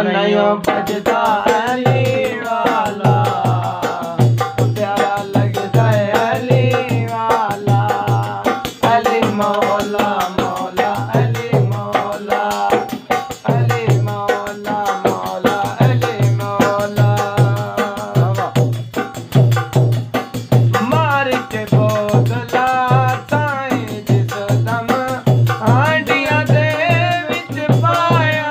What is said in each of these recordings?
नयो बजता अली वाला, प्यारा लगता है अली वाला। अली मौला मौला अली मौला, अली मौला मौला अली मौला। मार के बोतला साईं जिस दम हांडिया दे विच पाया।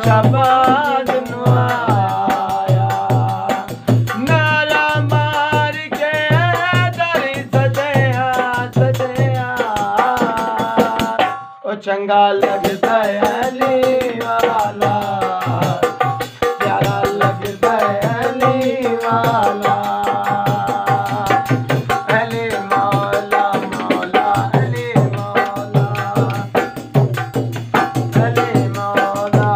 शाबाद नुआया नारा मार के दरी सजया सजया। ओ चंगा लगता है अली वाला, प्यारा लगता है अली वाला। अली मौला मौला अली मौला, अली मौला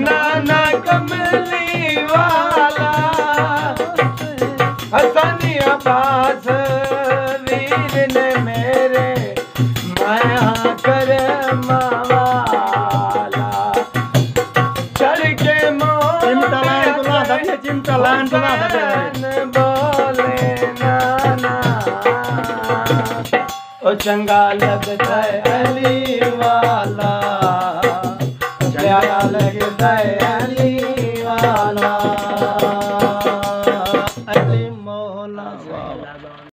नाना कमली वाला। हसनी अब्बास वीर ने मेरे माया कर मावाला। चढ़ के चिमटलान बोले नाना। ओ चंगा लगता है अली वाला, प्यारा लगता है अली वाला। अली मौला।